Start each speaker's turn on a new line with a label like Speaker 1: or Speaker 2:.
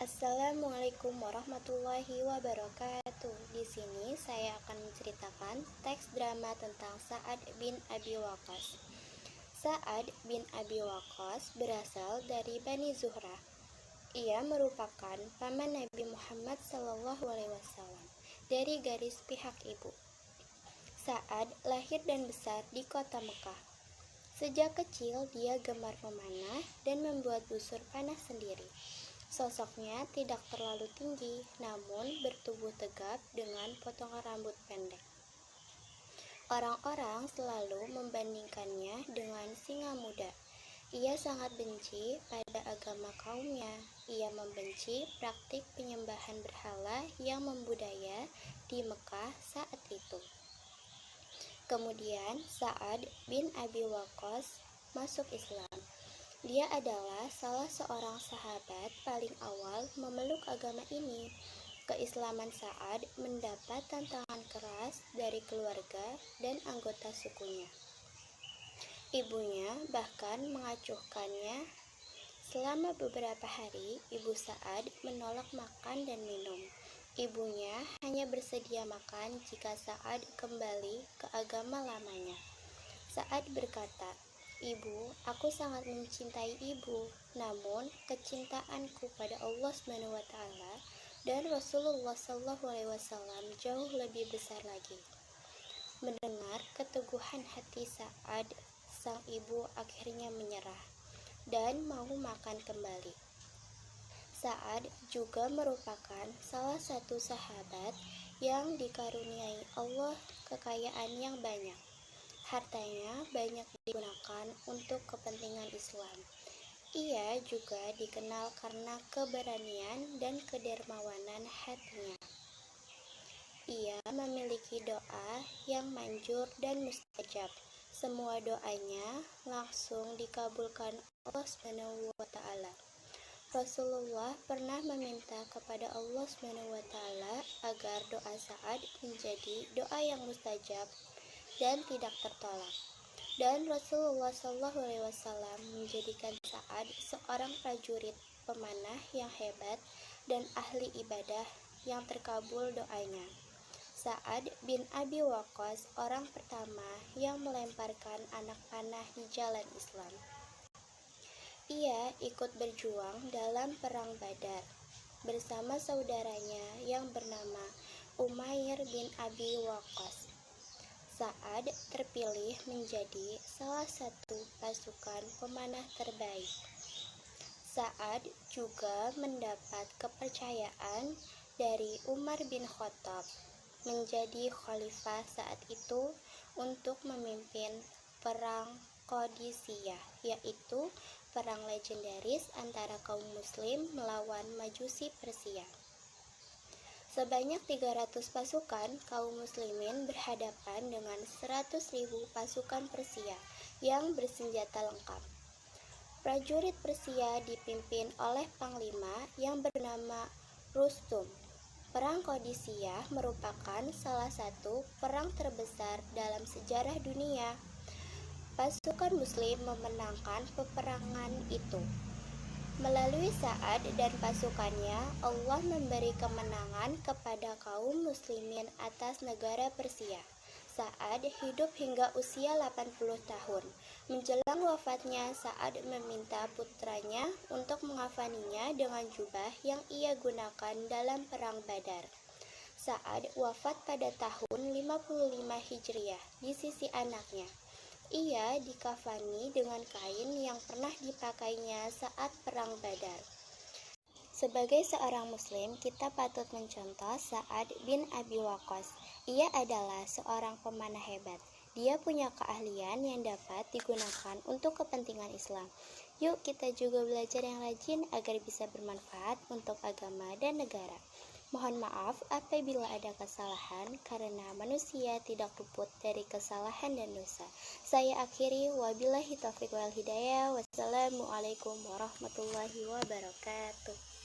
Speaker 1: Assalamualaikum warahmatullahi wabarakatuh. Di sini saya akan menceritakan teks drama tentang Sa'ad bin Abi Waqqas. Sa'ad bin Abi Waqqas berasal dari Bani Zuhrah. Ia merupakan paman Nabi Muhammad SAW dari garis pihak ibu. Sa'ad lahir dan besar di kota Mekah. Sejak kecil dia gemar memanah dan membuat busur panah sendiri. Sosoknya tidak terlalu tinggi, namun bertubuh tegap dengan potongan rambut pendek. Orang-orang selalu membandingkannya dengan singa muda. Ia sangat benci pada agama kaumnya. Ia membenci praktik penyembahan berhala yang membudaya di Mekah saat itu. Kemudian Sa'ad bin Abi Waqqas masuk Islam. Dia adalah salah seorang sahabat paling awal memeluk agama ini. Keislaman Sa'ad mendapat tantangan keras dari keluarga dan anggota sukunya. Ibunya bahkan mengacuhkannya. Selama beberapa hari, ibu Sa'ad menolak makan dan minum. Ibunya hanya bersedia makan jika Sa'ad kembali ke agama lamanya. Sa'ad berkata, "Ibu, aku sangat mencintai ibu, namun kecintaanku pada Allah SWT dan Rasulullah SAW jauh lebih besar lagi." Mendengar keteguhan hati Sa'ad, sang ibu akhirnya menyerah dan mau makan kembali. Sa'ad juga merupakan salah satu sahabat yang dikaruniai Allah kekayaan yang banyak. Hartanya banyak digunakan untuk kepentingan Islam. Ia juga dikenal karena keberanian dan kedermawanan hatinya. Ia memiliki doa yang manjur dan mustajab. Semua doanya langsung dikabulkan Allah SWT. Rasulullah pernah meminta kepada Allah SWT agar doa Sa'ad menjadi doa yang mustajab dan tidak tertolak. Dan Rasulullah SAW menjadikan Sa'ad seorang prajurit pemanah yang hebat dan ahli ibadah yang terkabul doanya. Sa'ad bin Abi Waqqas orang pertama yang melemparkan anak panah di jalan Islam. Ia ikut berjuang dalam perang Badar bersama saudaranya yang bernama Umair bin Abi Waqqas. Sa'ad terpilih menjadi salah satu pasukan pemanah terbaik. Sa'ad juga mendapat kepercayaan dari Umar bin Khattab menjadi khalifah saat itu untuk memimpin perang Qadisiyah, yaitu perang legendaris antara kaum muslim melawan Majusi Persia. Sebanyak 300 pasukan kaum muslimin berhadapan dengan 100.000 pasukan Persia yang bersenjata lengkap. Prajurit Persia dipimpin oleh panglima yang bernama Rustum. Perang Qadisiyah merupakan salah satu perang terbesar dalam sejarah dunia. Pasukan muslim memenangkan peperangan itu. Melalui Sa'ad dan pasukannya, Allah memberi kemenangan kepada kaum muslimin atas negara Persia. Sa'ad hidup hingga usia 80 tahun. Menjelang wafatnya, Sa'ad meminta putranya untuk mengafaninya dengan jubah yang ia gunakan dalam perang Badar. Sa'ad wafat pada tahun 55 Hijriah di sisi anaknya. Ia dikafani dengan kain yang pernah dipakainya saat perang Badar. Sebagai seorang muslim, kita patut mencontoh Sa'ad bin Abi Waqqas. Ia adalah seorang pemanah hebat. Dia punya keahlian yang dapat digunakan untuk kepentingan Islam. Yuk kita juga belajar yang rajin agar bisa bermanfaat untuk agama dan negara. Mohon maaf apabila ada kesalahan, karena manusia tidak luput dari kesalahan dan dosa. Saya akhiri, wabillahi taufiq wal hidayah. Wassalamualaikum warahmatullahi wabarakatuh.